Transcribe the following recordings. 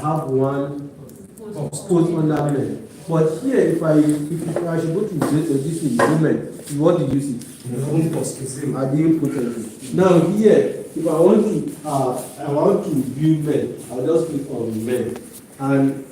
have one post under men. But here, if I should go to this moment, what did you see? I didn't put anything. Now here, if I want to view men, I'll just click on men and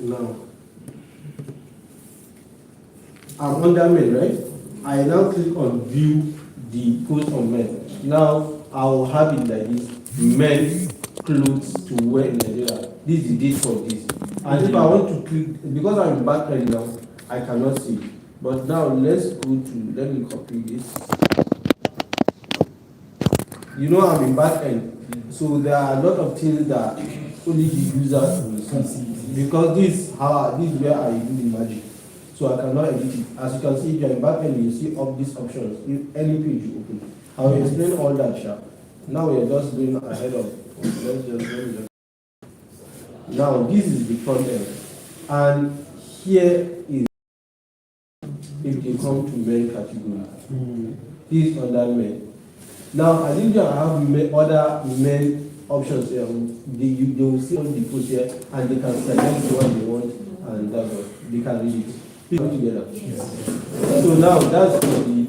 now I'm under men, right? I now click on view the post on men. Now I will have it like this: men clothes to wear in Nigeria. This is the date for this. And if I want to click, because I'm back right now, I cannot see. But now let's go to, let me copy this. You know I'm in back end, so there are a lot of things that only the users will see. Because this is where I do the magic. So I cannot edit it. As you can see, if you're in back end, you see all these options. If any page you open, I will explain all that sharp. Now we are just going ahead of. Let's just. Now this is the front end, and here is if they come to men category. This is under men. Now I think I have other men options here. They will see all the posts here, and they can select what they want, and that's what they can read it. Put together. Yes. So now that's for the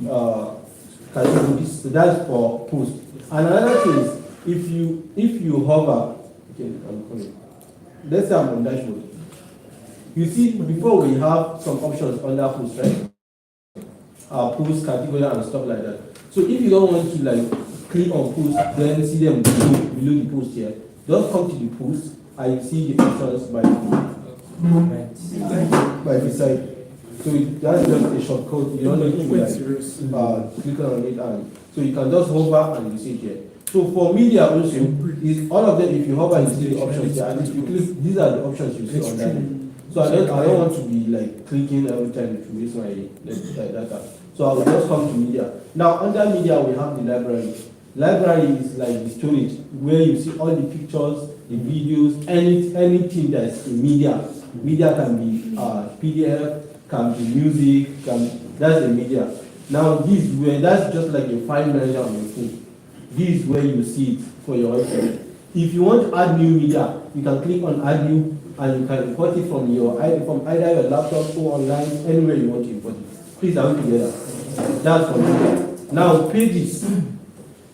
categories. So that's for post. And another thing is, if you hover, okay, I'm coming. Let's say I'm on dashboard. You see, before we have some options under post, right? Post category and stuff like that. So if you don't want to like click on post, then see them below the post here. Just come to the post and see the options by the side. So that's just a shortcut. You don't need to like, click on it, and so you can just hover and you see it here. So for media also, is all of them. If you hover, you see the options here, and if you click, these are the options you see on that. So I don't want to be like clicking every time to waste my data. So I will just come to media. Now under media we have the library. Library is like the storage where you see all the pictures, the videos, anything that's in media. Media can be PDF, can be music, that's the media. Now this is where, that's just like a file manager on your phone. This is where you see it for your website. If you want to add new media, you can click on add new, and you can import it from either your laptop or online, anywhere you want to import it. Please have it together. That's for media. Now pages.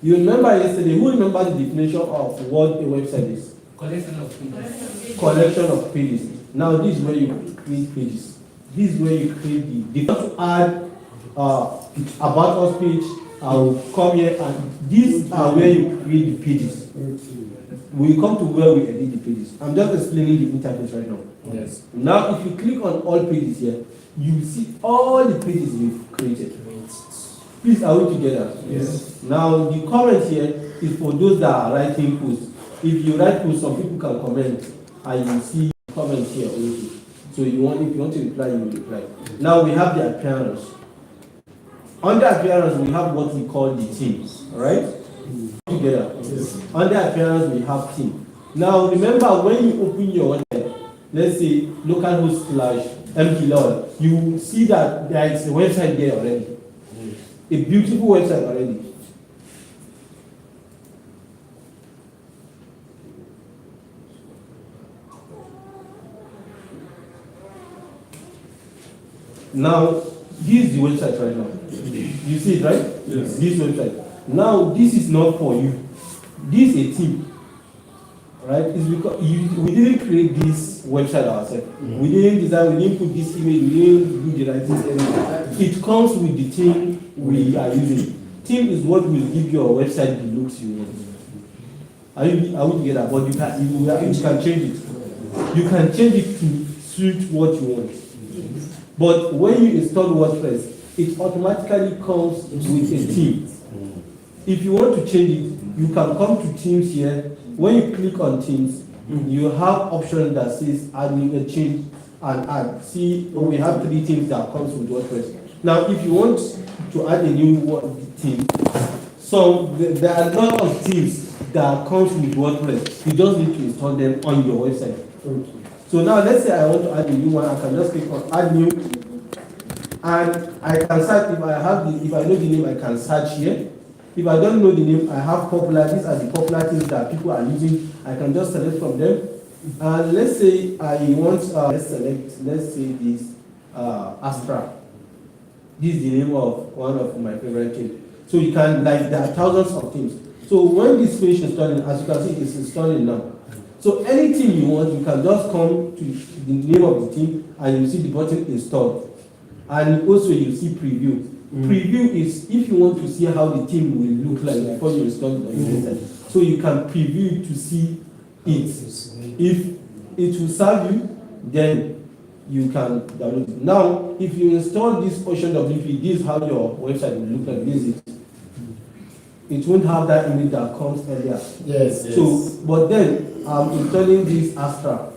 You remember yesterday, who remembers the definition of what a website is? Collection of pages. Collection of pages. Now this is where you create pages. This is where you create the want to add about us page. I will come here, and these are where you create the pages. We come to where we edit the pages. I'm just explaining the interface right now. Yes. Now if you click on all pages here, you see all the pages we've created. Please, are we together? Yes. Now the comment here is for those that are writing posts. If you write posts, some people can comment, and you see comments here also. So if you want to reply, you will reply. Now we have the appearance. Under appearance, we have what we call the themes, right? Together. Yes. Under appearance, we have theme. Now remember, when you open your website, let's say localhost/mplol, you will see that there is a website there already. A beautiful website already. Now, this is the website right now. You see it, right? Yes. This website. Now, this is not for you. This is a team. Right? It's because we didn't create this website ourselves. We didn't design, we didn't put this image, we didn't do the writing. It comes with the theme we are using. Theme is what will give your website the looks you want. Are we together? But you can change it. You can change it to suit what you want. But when you install WordPress, it automatically comes with a theme. If you want to change it, you can come to themes here. When you click on themes, you have option that says add new change and add. See, we have 3 themes that comes with WordPress. Now, if you want to add a new theme. So there are a lot of themes that comes with WordPress. You just need to install them on your website. Okay. So now let's say I want to add a new one. I can just click on add new, and I can search. If I know the name, I can search here. If I don't know the name, I have popular. These are the popular things that people are using. I can just select from them. And let's say I want. Let's say this Astra. This is the name of one of my favorite themes. So you can, like, there are thousands of themes. So when this page is installing, as you can see, it's installing now. So any theme you want, you can just come to the name of the theme and you see the button installed. And also you see preview. Preview is if you want to see how the theme will look like before you install it on your website. So you can preview to see it. If it will serve you, then you can download it. Now, if you install this Ocean WP, this is how your website will look like. This is it. It won't have that image that comes earlier. Yes. So, but then I'm installing this Astra.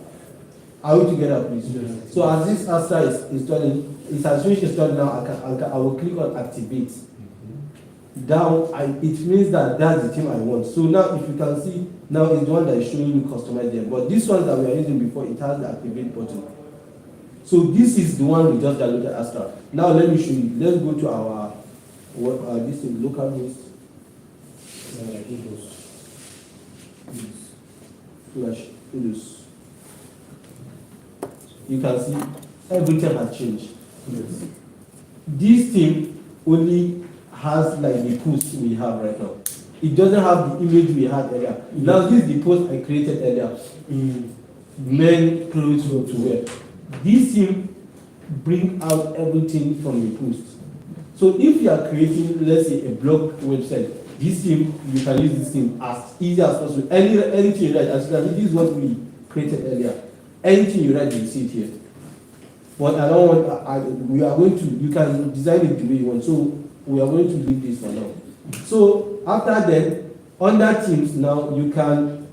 Are we together, please? Yes. So as this Astra is installing, it has finished installing now. I will click on activate. Down, it means that that's the theme I want. So now, if you can see, now it's the one that is showing you customized there. But this one that we are using before, it has the activate button. So this is the one we just downloaded Astra. Now let me show you. Let's go to our this is local host. You can see everything has changed. Yes. This theme only has like the post we have right now. It doesn't have the image we had earlier. Now this is the post I created earlier. Men clothes to wear. This theme bring out everything from the post. So if you are creating, let's say, a blog website, this theme, you can use this theme as easy as possible. Anything you write, as you can see, this is what we created earlier. Anything you write, you see it here. But I don't want, we are going to, you can design it the way you want. So we are going to leave this for now. So after that, under themes now, you can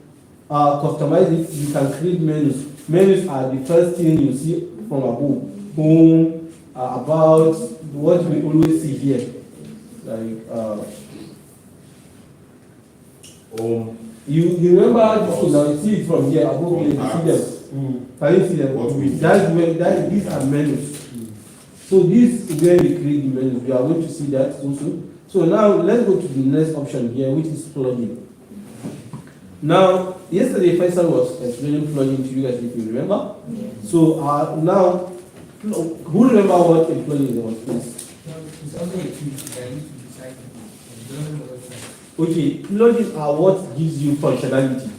customize it. You can create menus. Menus are the first thing you see from above. Home, about what we always see here. Like, you remember this thing now, you see it from here, above here, you see them. Can you see them? These are menus. So this is where we create the menus. We are going to see that also. So now let's go to the next option here, which is plugin. Now, yesterday Faisal was explaining plugin to you guys, if you remember. So now, who remember what a plugin was, please? It's only a tool that needs to decide on the website. Okay, plugins are what gives you functionality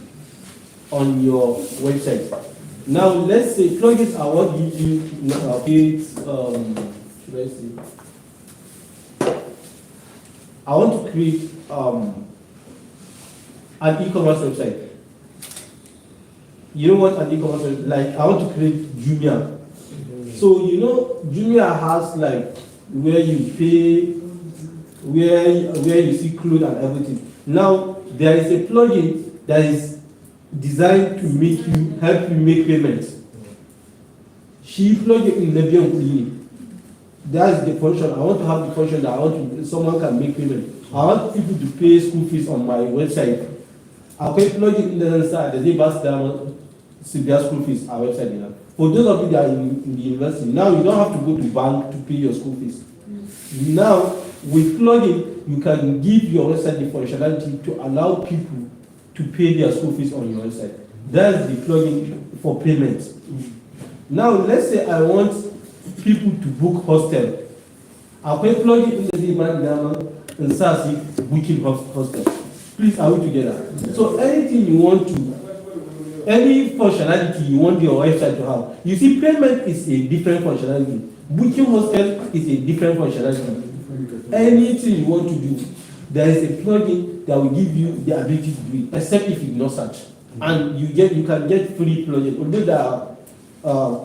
on your website. Now, let's say plugins are what gives you should I say? I want to create an e-commerce website. You know what an e-commerce website? Like, I want to create Jumia. So you know, Jumia has like where you pay, where you see clothes and everything. Now there is a plugin that is designed to help you make payments. She plug it in Lebion Clinic. That's the function. I want to have the function that someone can make payment. I want people to pay school fees on my website. I can plug it in the side. The day bus down, see their school fees. Our website, you know. For those of you that are in the university, now you don't have to go to bank to pay your school fees. Now with plugin, you can give your website the functionality to allow people to pay their school fees on your website. That's the plugin for payments. Now let's say I want people to book hostel. I can plug it in the demand and SASI booking hostel. Please, are we together? So anything you want to, any functionality you want your website to have. You see, payment is a different functionality. Booking hostel is a different functionality. Anything you want to do, there is a plugin that will give you the ability to do it, except if you do not search. And you can get free plugin. Although there are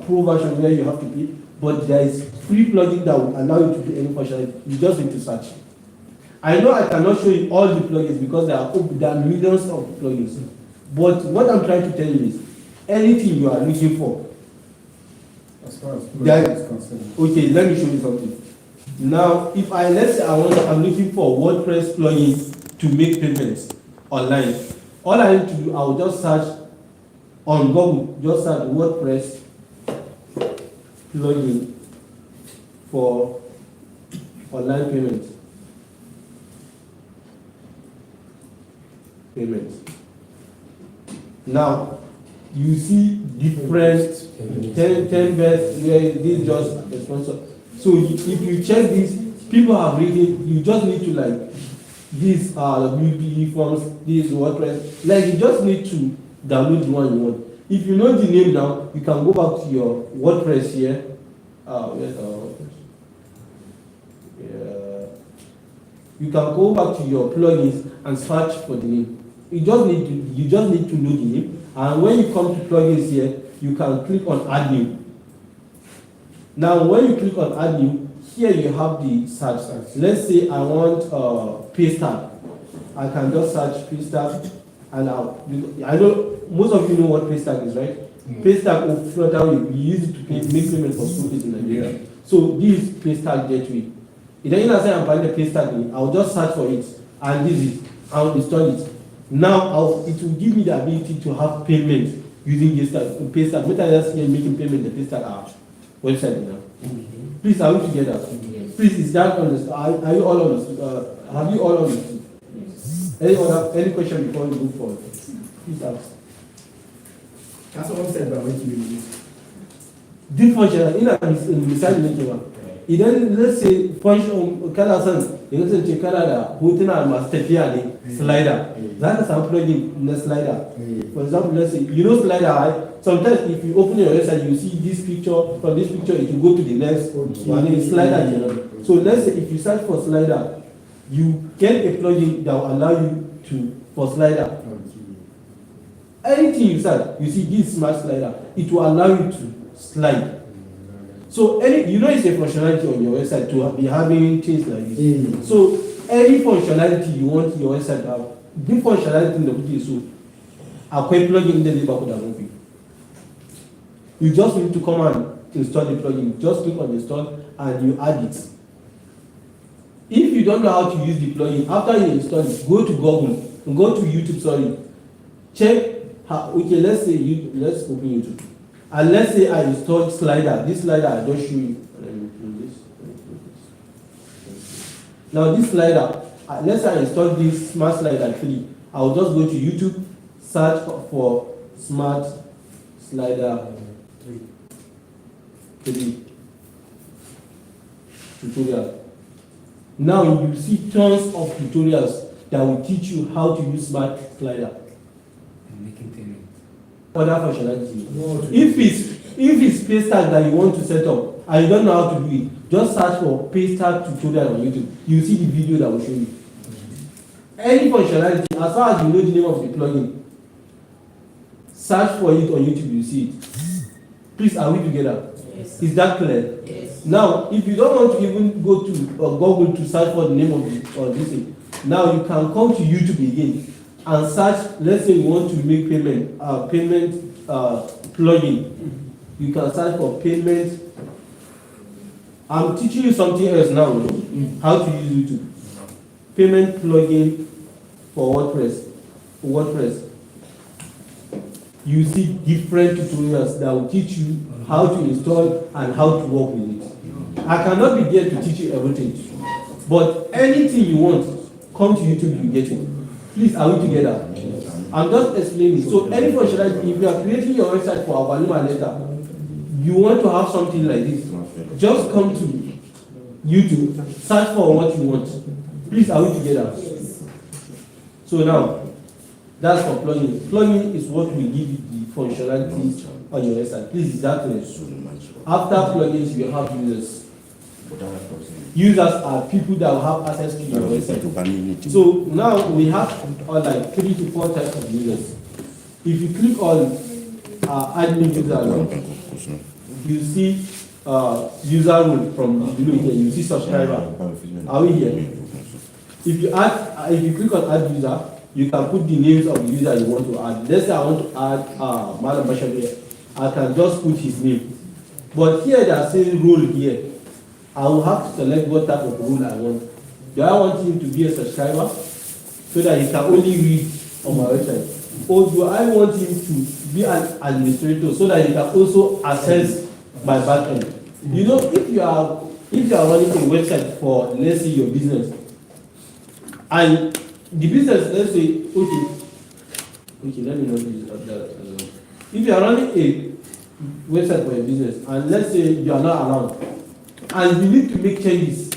pro version where you have to pay, but there is free plugin that will allow you to do any functionality. You just need to search. I know I cannot show you all the plugins because there are millions of plugins. But what I'm trying to tell you is, anything you are looking for, as far as plugins is concerned. okay, let me show you something. Now, if let's say I'm looking for WordPress plugin to make payments online, all I need to do, I'll just search on Google, just search WordPress plugin for online payments. Now, you see different 10 best where this just a sponsor. So if you check this, people have written, you just need to like, these are WPE forms, this WordPress, like you just need to download the one you want. If you know the name now, you can go back to your WordPress here. Where's our WordPress? Yeah. You can go back to your plugins and search for the name. You just need to know the name, and when you come to plugins here, you can click on add new. Now when you click on add new, here you have the search. Let's say I want paste tag. I can just search paste tag, and I know most of you know what paste tag is, right? Paste tag will float out, we use it to make payment for school fees in Nigeria. So this is paste tag gateway. If then you say I'm buying the paste tag, I'll just search for it, and this is I'll install it. Now it will give me the ability to have payment using this paste tag. Better just here making payment the paste tag website now. Please, are we together? Please, is that understood? Are you all understood? Have you all understood? Any question before we move forward? Please ask. That's what I said about what you Deep function, misali nake ba. Idan let's say function kana son ya kasance kana da hotuna masu tafiya ne slider, za ka samu plugin na slider. For example, let's say you know slider, right? Sometimes if you open your website, you see this picture. From this picture, it will go to the next one. Slider, you know. So let's say if you search for slider, you get a plugin that will allow you for slider. Anything you search, you see this smart slider, it will allow you to slide. So it's a functionality on your website to be having things like this. So any functionality you want your website to have, the functionality in the put so a quick plugin in the neighborhood. You just need to come and install the plugin. Just click on install and you add it. If you don't know how to use the plugin, after you install it, go to Google, go to YouTube, check how, okay, let's open YouTube. And let's say I installed slider. This slider I just show you. Let me do this. Now this slider, let's say I installed this smart slider 3. I'll just go to YouTube, search for smart slider 3 tutorial. Now you see tons of tutorials that will teach you how to use smart slider. making payment. Other functionality. If it's paste tag that you want to set up and you don't know how to do it, just search for paste tag tutorial on YouTube. You see the video that will show you. Any functionality, as far as you know the name of the plugin, search for it on YouTube, you see it. Please, are we together? Yes. Is that clear? Yes. Now, if you don't want to even go to Google to search for the name of this thing, now you can come to YouTube again and search. Let's say you want to make payment plugin. You can search for payment. I'm teaching you something else now. How to use YouTube. Payment plugin for WordPress. You see different tutorials that will teach you how to install and how to work with it. I cannot be there to teach you everything, but anything you want, come to YouTube, you get it. Please, are we together? I'm just explaining. So any functionality, if you are creating your website for our Baluma letter, you want to have something like this, just come to YouTube, search for what you want. Please, are we together? So now, that's for plugin. Plugin is what will give you the functionalities on your website. Please, is that clear? After plugins, you have users. Users are people that will have access to your website. So now we have like 3 to 4 types of users. If you click on admin user, you see user role from below here. You see subscriber. Are we here? If you click on add user, you can put the names of the user you want to add. Let's say I want to add Madam Bashir. I can just put his name. But here they are saying role here. I will have to select what type of rule I want. Do I want him to be a subscriber so that he can only read on my website? Or do I want him to be an administrator so that he can also access my backend? You know, if you are running a website for, let's say, your business, and the business, let's say, okay, let me not use that. If you are running a website for your business, and let's say you are not around, and you need to make changes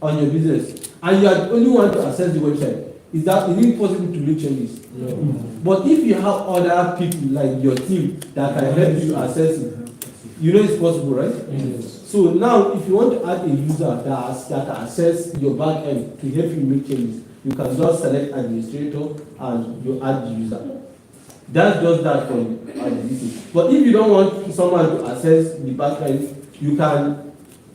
on your business, and you are the only one to access the website, is it possible to make changes? No. But if you have other people like your team that can help you access it, you know it's possible, right? Yes. So now, if you want to add a user that can access your back end to help you make changes, you can just select administrator and you add the user. That's just that for the. But if you don't want someone to access the back end, you can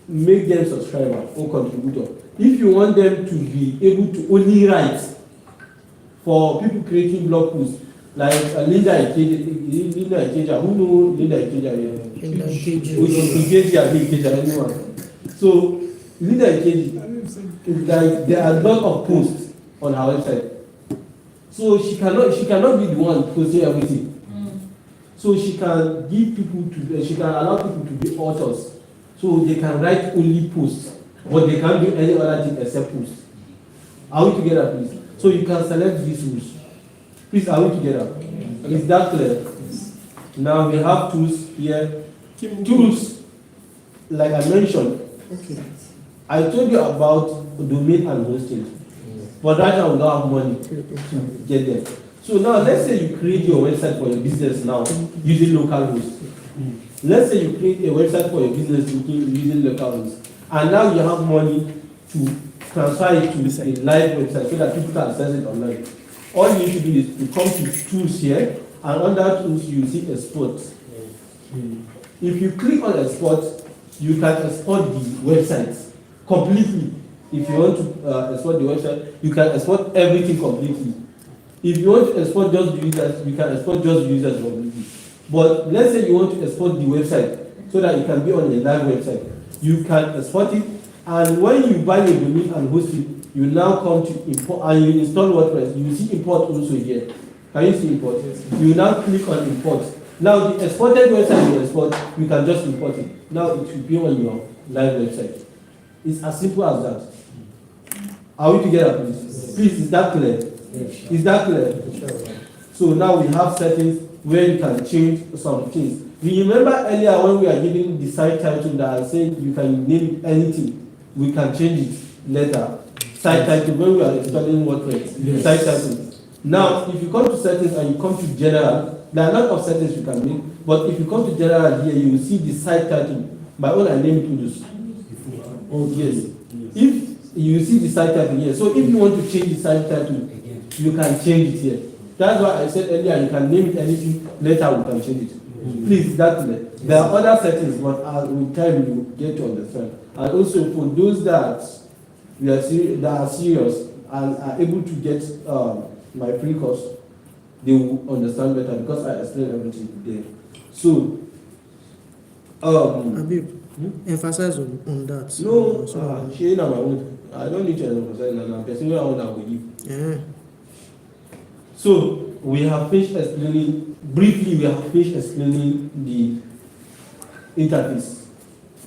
make them subscriber or contributor. If you want them to be able to only write for people creating blog posts, like Linda Ikeja, who know Linda Ikeja? Ikeja, anyone. So Linda Ikeja, like there are a lot of posts on her website. So she cannot be the one posting everything. So she can give people she can allow people to be authors. So they can write only posts, but they can't do any other thing except posts. Are we together, please? So you can select these rules. Please, are we together? Is that clear? Now we have tools here. Tools, like I mentioned. Okay. I told you about domain and hosting. But right now we don't have money to get there. So now let's say you create your website for your business now using local hosts. Let's say you create a website for your business using local hosts. And now you have money to transfer it to a live website so that people can access it online. All you need to do is to come to tools here, and under tools you see export. If you click on export, you can export the website completely. If you want to export the website, you can export everything completely. If you want to export just the users, you can export just the users completely. But let's say you want to export the website so that it can be on a live website. You can export it, and when you buy a domain and host it, you now come to import and you install WordPress. You see import also here. Can you see import? Yes. You now click on import. Now the exported website you export, you can just import it. Now it will be on your live website. It's as simple as that. Are we together, please? Yes. Please, is that clear? Yes. Is that clear? Yes. So now we have settings where you can change some things. You remember earlier when we are giving the site title that I said you can name anything. We can change it later. Site title when we are installing WordPress. Yes. Site title. Now, if you come to settings and you come to general, there are a lot of settings you can make. But if you come to general here, you will see the site title. My own, I name it Udus. Oh yes. If you see the site title here, so if you want to change the site title, you can change it here. That's why I said earlier you can name it anything. Later we can change it. Please, that's it. There are other settings, but with time you will get to understand. And also for those that are serious and are able to get my free course, they will understand better because I explained everything there. So, Habib, emphasize on that. No, she ain't on my own. I don't need to emphasize on that. Person where I want to give. Yeah. So we have finished explaining briefly. We have finished explaining the interface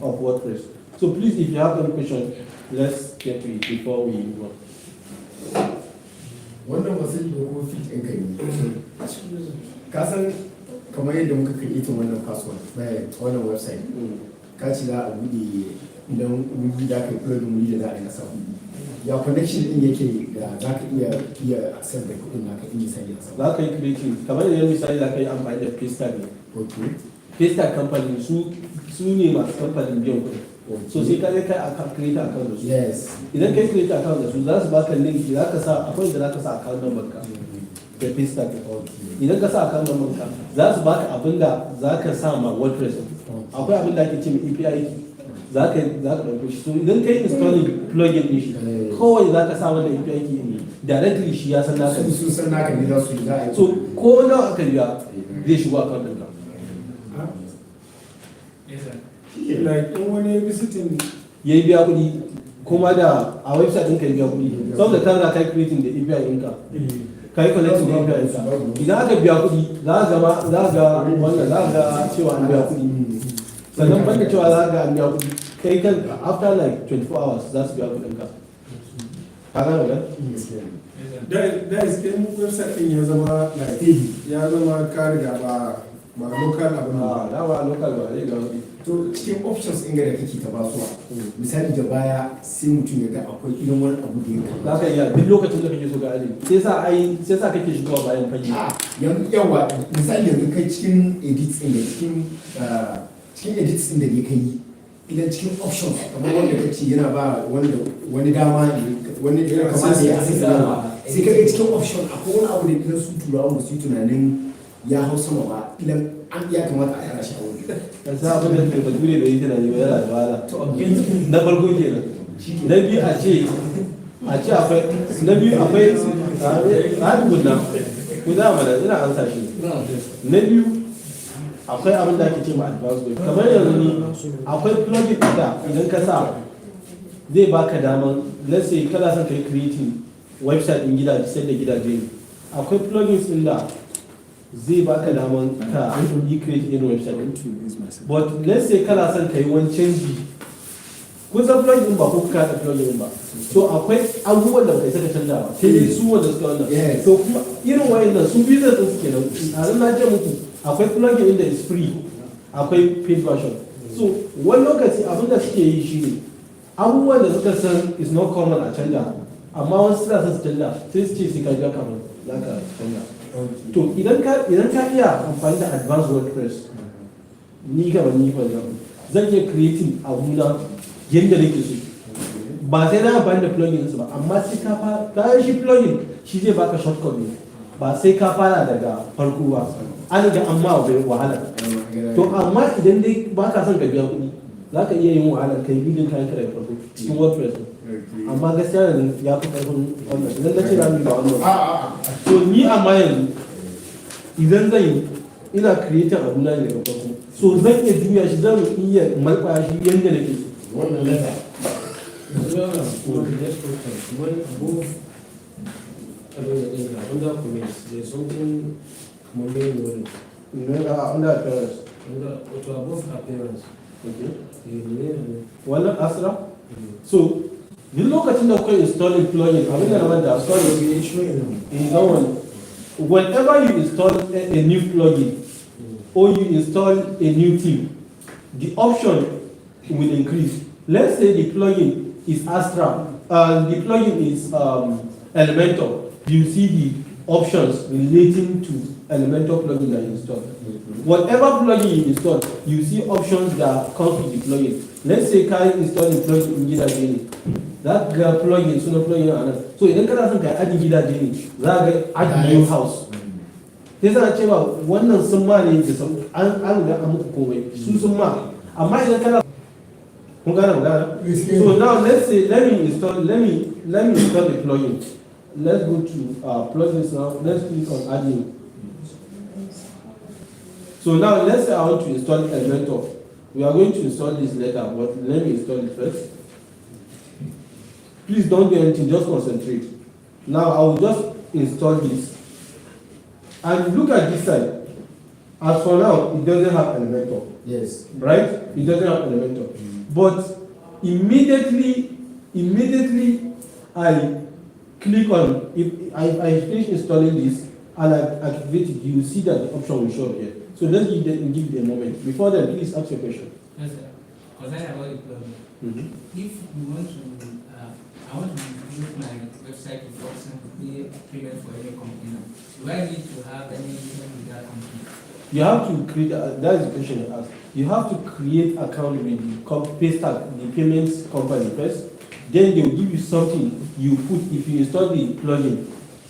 of WordPress. So please, if you have any questions, let's get to it before we move on. Wannan wasu dogo fit ɗin kai ne. Ka san kamar yadda muka create wannan password wannan website. Ka ci za a buɗe idan wuri da ka yi plug wuri da za a yi nasa kuɗi. Ya connection ɗin yake da za ka iya access da kuɗin naka in misali nasa. Za ka yi creating kamar yadda misali za ka yi amfani da Paystack ne. Okay. Paystack company su ne masu kamfanin biyan kuɗi. So sai ka je kai create account da su. Yes. Idan kai create account da su za su baka link za ka sa akwai da za ka sa account number ka da Paystack account. Idan ka sa account number ka za su baka abinda za ka sa ma WordPress. Akwai abin da ake ce mai API za ka ɗauko shi. So idan kai installing plugin ɗin shi kawai za ka sa wannan API key ne directly shi ya san naka. Su san naka ne za su yi za a yi. So ko nawa aka biya zai shigo account ɗinka. Yes, sir. Like when you're visiting ya yi biya kuɗi kuma da a website ɗinka ya biya kuɗi saboda ta za ka yi creating da API ɗinka ka yi connecting da API ɗinka idan aka biya kuɗi za ga wannan za ga cewa an biya kuɗi sannan banda cewa za ga an biya kuɗi kai kan after like 24 hours za su biya kuɗinka ka gane ba da is in website din ya zama like ya zama ka riga ba local abu a dama local ba zai ga kuɗi to cikin options ɗin da kake ta basuwa misali da baya sai mutum ya ga akwai irin wani abu da ya za ka iya duk lokacin da kake so ga aji sai sa kake shigowa bayan fage yawa misali yanzu kai cikin edits ɗin da cikin edits ɗin da ya kai idan cikin options kamar wanda kace yana ba wani dama wani da kamata ya asasa sai ka ga cikin option akwai wani abu da idan su turawa ba su yi tunanin ya hau sama ba idan an ya kamata a kara shi a wuri kan sa abin da ke bature da yi tunani ba yana da wahala na farko kenan na biyu a ce akwai na biyu akwai guda mana ina an sa shi na biyu akwai abin da ake ce ma advanced web kamar yanzu ni akwai plugin da idan ka sa zai baka daman let's say kana son kai creating website din gidaje sai da gidaje ne akwai plugins din da zai baka daman ka yi create in website din but let's say kana son kai wani canji kun san plugin ba ko ka da plugin ba so akwai abubuwan da kai saka canja ba sai dai su wanda suka wannan to kuma irin wayannan su business din suke nan a ran na ce muku akwai plugin inda is free akwai paid version so wani lokaci abin da suke yi shine abubuwan da suka san is not common a canja amma wasu suna son su canja sai su ce sai ka biya kamar za ka canja to idan ka iya amfani da advanced wordpress ni kamar ni fa zan iya creating abu na yadda nake so ba sai na amfani da plugin ba amma sai ka fara shi plugin shi zai baka shortcut ne ba sai ka fara daga farko ba an ga amma bai wahala to amma idan dai ba ka son ka biya kuɗi za ka iya yin wahala kai bidin kayan ka daga farko cikin wordpress amma gaskiya yanzu ya fi ƙarfin wannan idan na ce na ba wannan to ni amma yanzu idan zan yi ina creating abu na ne daga farko so zan iya juya shi zan iya malƙwaya shi yadda nake so wannan lata under comments, there's something Monday under appearance. to above appearance. Wannan asra? So, duk lokacin da kuka installing plugin, abin da na da install whenever you install a new plugin or you install a new theme, the option will increase. Let's say the plugin is Astra, the plugin is Elementor. You see the options relating to Elementor plugin that you install. Whatever plugin you install, you see options that come with the plugin. Let's say I install a plugin in Gida Genie. That plugin, so no plugin another. So idan kana son ka add Gida Genie, za ka add new house. Sai sana cewa wannan sun ma ne da an ga an muku komai, su sun ma. Amma idan kana kun gane magana? So now let's say let me install the plugin. Let's go to plugins now. Let's click on adding. So now let's say I want to install Elementor. We are going to install this later, but let me install it first. Please don't do anything, just concentrate. Now I will just install this. And look at this side. As for now, it doesn't have Elementor. yes Right? It doesn't have Elementor. But immediately I click on, if I finish installing this and I activate it, you will see that the option will show up here. So let's give it a moment. Before then, please ask your question. Yes, sir. Because I have a problem. If you want to, I want to use my website to for example, pay payment for any company. Do I need to have any agreement with that company? You have to create, that is the question you asked. You have to create account with the payments company first. Then they will give you something you put, if you install the plugin,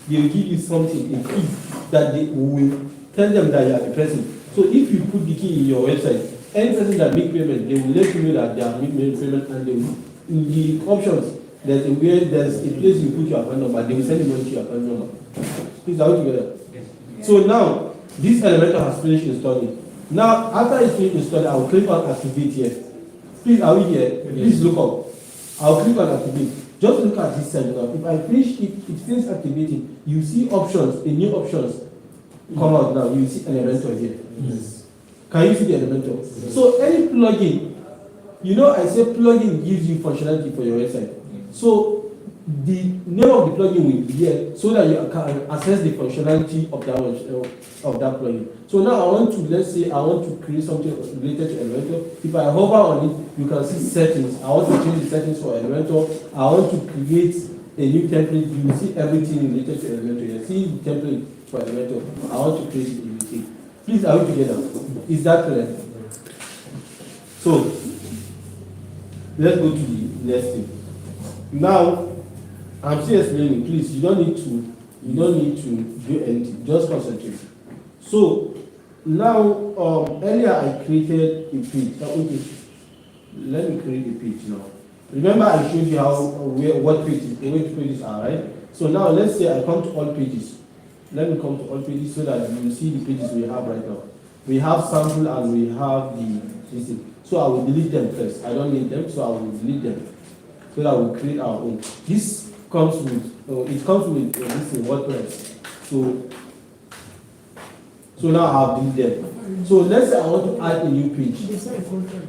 they will give you something, a key that they will tell them that you are the person. So if you put the key in your website, any person that make payment, they will let you know that they are making payment, and they will, in the options, there's a place you put your account number, they will send the money to your account number. Please, are we together? Yes. So now, this Elementor has finished installing. Now, after it's finished installing, I will click on activate here. Please, are we here? Please look up. I'll click on activate. Just look at this side now. If I finish it, it finishes activating. You see options, the new options come out now. You see Elementor here. Yes. Can you see the Elementor? So any plugin, you know, I say plugin gives you functionality for your website. So the name of the plugin will be here so that you can access the functionality of that plugin. So now I want to, let's say I want to create something related to Elementor. If I hover on it, you can see settings. I want to change the settings for Elementor. I want to create a new template. You will see everything related to Elementor. You see the template for Elementor. I want to create it. You will see. Please, are we together? Is that clear? So let's go to the next thing. Now, I'm still explaining. Please, you don't need to do anything. Just concentrate. So now, earlier I created a page. Okay, let me create a page now. Remember, I showed you what pages are, right? So now let's say I come to all pages. Let me come to all pages so that you see the pages we have right now. We have sample and we have this thing. So I will delete them first. I don't need them, so I will delete them so that we'll create our own. This comes with this in WordPress. So now I have deleted them. So let's say I want to add a new page.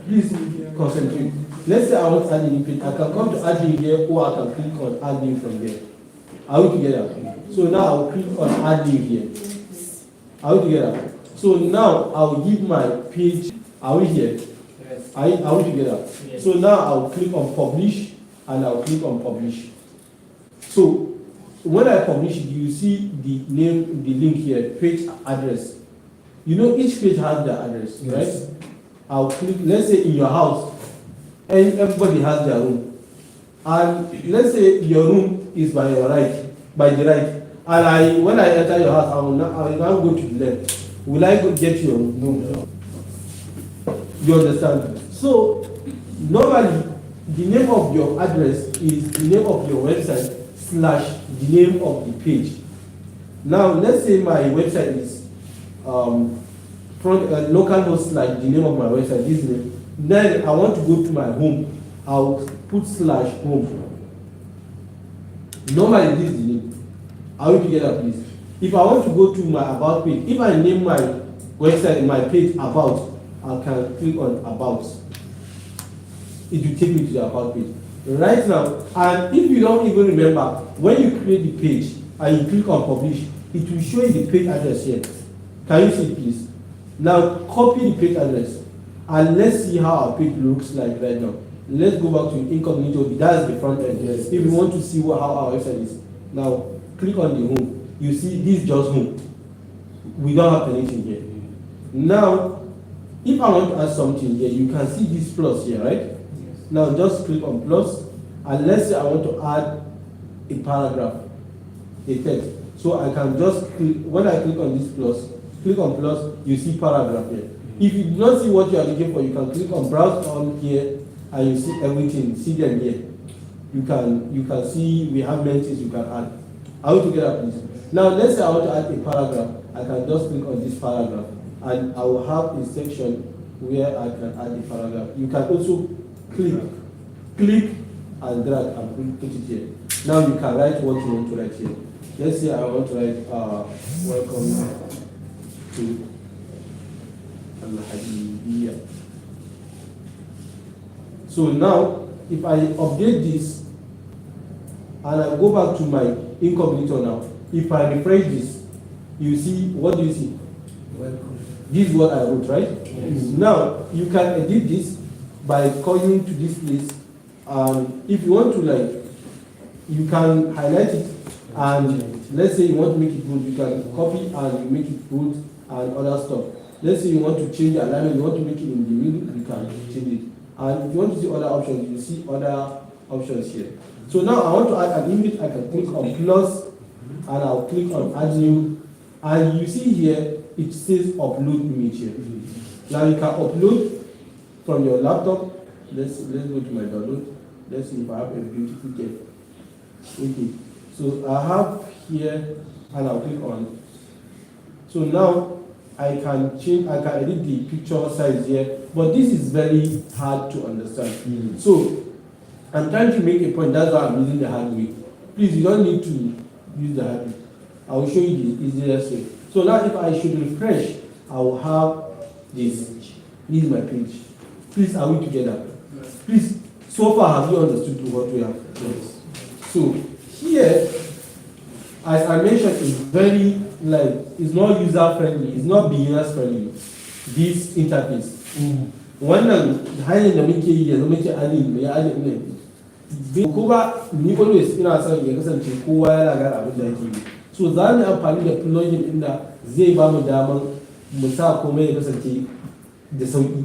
Please concentrate. Let's say I want to add a new page. I can come to add new here, or I can click on add new from there. Are we together? So now I will click on add new here. Are we together? So now I will give my page. Are we here? Yes. Are we together? Yes. So now I will click on publish and I will click on publish. So when I publish it, you see the name, the link here, page address. You know each page has the address, Yes. right? I'll click, let's say in your house, and everybody has their room. And let's say your room is by your right, by the right. And when I enter your house, I will now go to the left. Will I go get your room? No. You understand? So normally the name of your address is the name of your website / the name of the page. Now let's say my website is localhost / the name of my website, this name. Then I want to go to my home. I'll put /home. Normally this is the name. Are we together, please? If I want to go to my about page, if I name my website, my page about, I can click on about. It will take me to the about page. Right now, and if you don't even remember, when you create the page and you click on publish, it will show you the page address here. Can you see, please? Now copy the page address and let's see how our page looks like right now. Let's go back to incognito. That's the front end. Yes. If you want to see how our website is, now click on the home. You see this is just home. We don't have anything here. Now, if I want to add something here, you can see this plus here, right? Yes. Now just click on plus, and let's say I want to add a paragraph, a text. So I can just click, when I click on this plus, click on plus, you see paragraph here. If you do not see what you are looking for, you can click on browse on here, and you see everything, see them here. You can see we have many things you can add. Are we together, please? Now let's say I want to add a paragraph. I can just click on this paragraph, and I will have a section where I can add a paragraph. You can also click and drag and put it here. Now you can write what you want to write here. Let's say I want to write welcome to AL-HABIBIYYAH. So now if I update this and I go back to my incognito now, if I refresh this, you see, what do you see? Welcome. This is what I wrote, right? Yes. Now you can edit this by going to this place. If you want to, you can highlight it, and let's say you want to make it bold, you can copy and you make it bold and other stuff. Let's say you want to change the alignment, you want to make it in the middle, you can change it. And if you want to see other options, you see other options here. So now I want to add an image. I can click on plus, and I'll click on add new, and you see here it says upload image here. Now you can upload from your laptop. Let's go to my download. Let's see if I have a beautiful game. Okay, so I have here, and I'll click on. So now I can change, I can edit the picture size here, but this is very hard to understand. So I'm trying to make a point, that's why I'm using the hard way. Please, you don't need to use the hard way. I will show you the easiest way. So now if I should refresh, I will have this. This is my page. Please, are we together? Please, so far have you understood what we have? Yes. So here, as I mentioned, it's very it's not user friendly, it's not beginners friendly. This interface. Wannan hanyar da muke yi yanzu muke adin ne kuma ni always ina son ya kasance kowa ya lagar abin da yake yi. So za mu amfani da plugin inda zai ba mu damar mu sa komai ya kasance da sauki.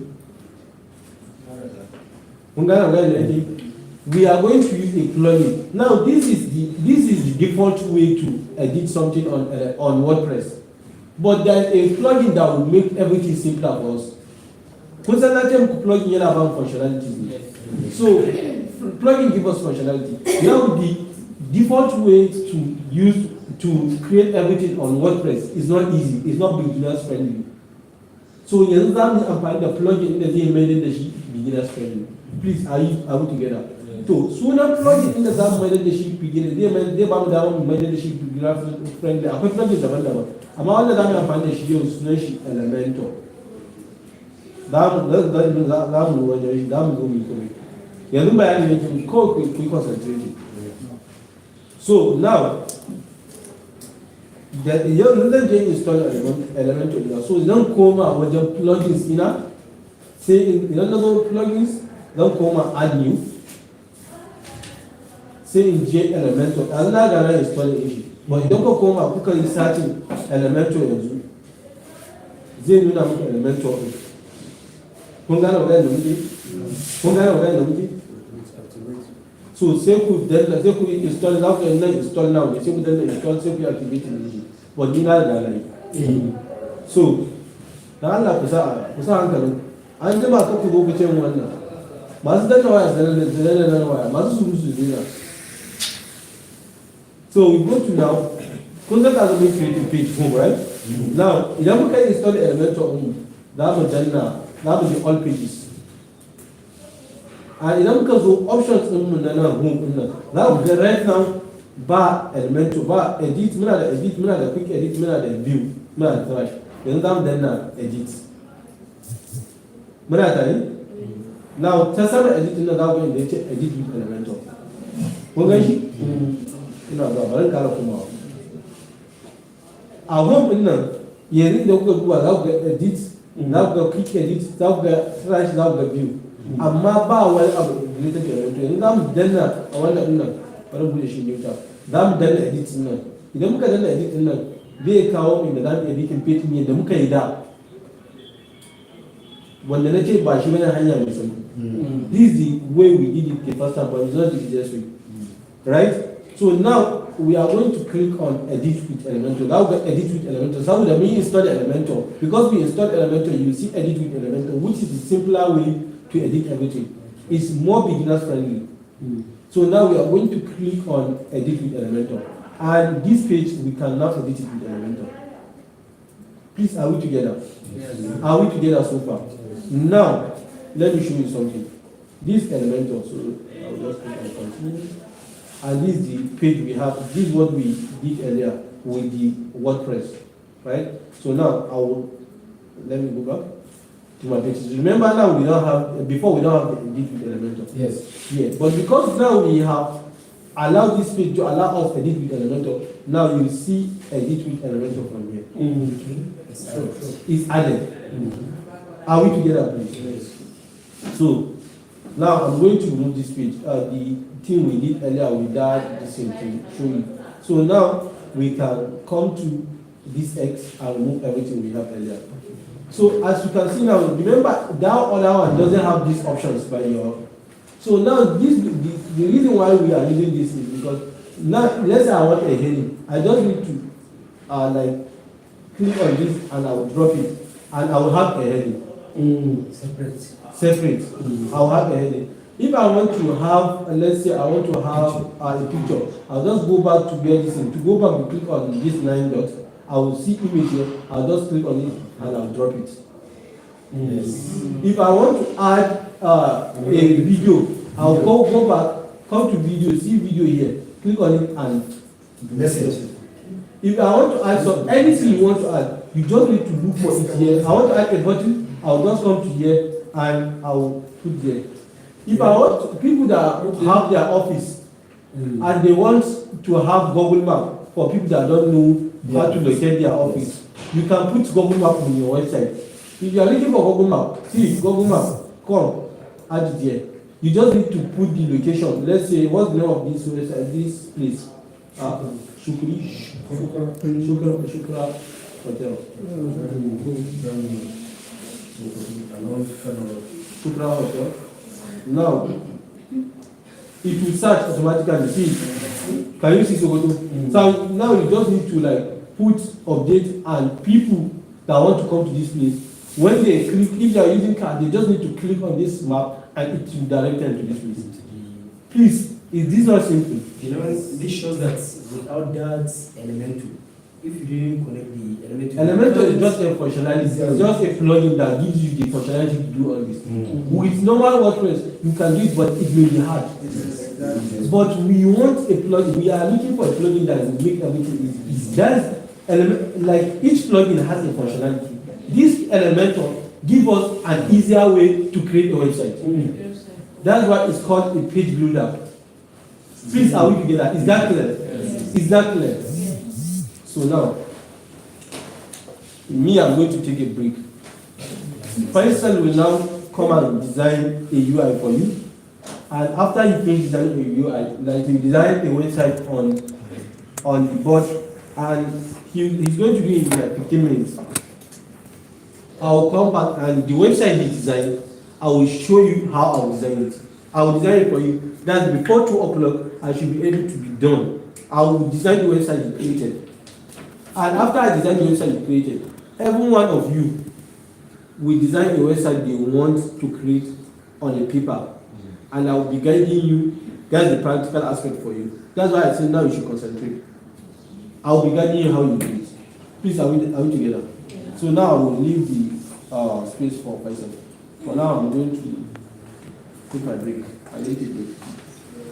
Mun gane magana da yake. We are going to use a plugin. Now this is the default way to edit something on WordPress. But there is a plugin that will make everything simpler for us. Kun san na ce muku plugin yana ba functionalities ne. So plugin gives us functionality. Now the default way to create everything on WordPress is not easy. It's not beginners friendly. So yanzu za mu amfani da plugin da zai mai da shi beginners friendly. Please, are we together? To sunan plugin inda za mu mai da shi beginner zai ba mu damar mu mai da shi beginners friendly. Akwai plugin daban-daban. Amma wanda za mu amfani da shi yau sunan shi Elementor. Za mu wajen shi, za mu zo mu kome. Yanzu bayani ne kawai ku yi concentration. So now, yanzu zan je install Elementor ina. So zan koma wajen plugins ina. Sai idan na zo plugins, zan koma add new. Sai in je Elementor. Yanzu na gana install shi. But idan ka koma kuka yi searching Elementor yanzu, zai nuna muku Elementor ɗin. Kun gane magana da muke? Kun gane magana da muke? So sai ku danna, sai ku install, za ku yi nan install now ne, sai ku danna install, sai ku yi activate ne shi. But ni na da yi. So, da Allah ku sa hankalin. An jima ka ku zo ku ce mu wannan. Masu danna waya danna waya, masu surutu zina. So we go to now, kun san ka zo mai creative page home, right? Now, idan muka yi install Elementor ɗin, za mu danna, za mu je all pages. And idan muka zo options ɗin mu na nan home ɗin nan, za ku ga right now ba Elementor, ba edit, muna da quick edit, muna da view, muna da trash. Yanzu za mu danna edit. Muna tare? Now, ta sama edit ɗin nan za ku ga inda ya ce edit with Elementor. Kun gan shi? Ina zuwa bari kara kuma. A home ɗin nan, yanzu da kuka duba za ku ga edit, za ku ga quick edit, za ku ga trash, za ku ga view. Amma ba wani abu da ta ke Elementor. Yanzu za mu danna a wannan ɗin nan, bari bude shi ne ta. Za mu danna edit ɗin nan. Idan muka danna edit ɗin nan, zai kawo inda za mu editin page ɗin da muka yi da. Wanda na ce ba shi wani hanya mai sauki. This is the way we did it the first time, but it's not the easiest way. Right? So now we are going to click on edit with Elementor. Now we get edit with Elementor. So that we install Elementor. Because we installed Elementor, you see edit with Elementor, which is the simpler way to edit everything. It's more beginners friendly. So now we are going to click on edit with Elementor. And this page, we can now edit it with Elementor. Please, are we together? Yes. Are we together so far? Now, let me show you something. This Elementor, so I will just click on continue. And this is the page we have. This is what we did earlier with the WordPress, right? So now let me go back to my pages. Remember now we don't have, before we don't have the edit with Elementor. Yes. Yeah, but because now we have allowed this page to allow us edit with Elementor, now you will see edit with Elementor from here. It's added. Are we together, please? Yes. So now I'm going to remove this page. The thing we did earlier, we did the same thing, show you. So now we can come to this X and remove everything we have earlier. So as you can see now, remember that other one doesn't have these options by your. So now this the reason why we are using this is because now let's say I want a heading. I just need to like click on this and I will drop it and I will have a heading. Separate. I will have a heading. If I want to have, let's say I want to have a picture, I'll just go back to where this is. To go back, we click on this 9 dots I will see image here, I'll just click on it and I'll drop it. Yes. If I want to add a video, I'll go back, come to video, see video here, click on it and Message. if I want to add anything you want to add, you just need to look for it here. I want to add a button, I'll just come to here and I'll put there. If I want people that have their office and they want to have Google Map for people that don't know how to locate their office, you can put Google Map on your website. If you are looking for Google Map, see Google Map, come, add it here. You just need to put the location. Let's say, what's the name of this website, this place? Shukra Hotel. Shukra Hotel. Now, it will search automatically. See, can you see Sokoto? So now you just need to like put update and people that want to come to this place. When they click, if they are using card, they just need to click on this map and it will direct them to this place. Please, is this not simple? You know, this shows that without that elemental, if you didn't connect the elemental. Elementor is just a functionality, it's just a plugin that gives you the functionality to do all this. With normal WordPress, you can do it, but it may be hard. But we want a plugin, we are looking for a plugin that will make everything easy. That's like each plugin has a functionality. This Elementor gives us an easier way to create a website. That's why it's called a page builder. Please, are we together? Is that clear? Is that clear? So now, me, I'm going to take a break. Faisal will now come and design a UI for you. And after you finish designing a UI, like you design a website on the board, and he's going to do it in like 15 minutes. I'll come back and the website he designed, I will show you how I'll design it. I will design it for you. That before 2 o'clock, I should be able to be done. I will design the website you created. And after I design the website you created, every one of you will design a website they want to create on a paper. And I will be guiding you. That's the practical aspect for you. That's why I say now you should concentrate. I will be guiding you how you do it. Please, are we together? Yeah. So now I will leave the space for Faisal. For now, I'm going to take my break. I need a break.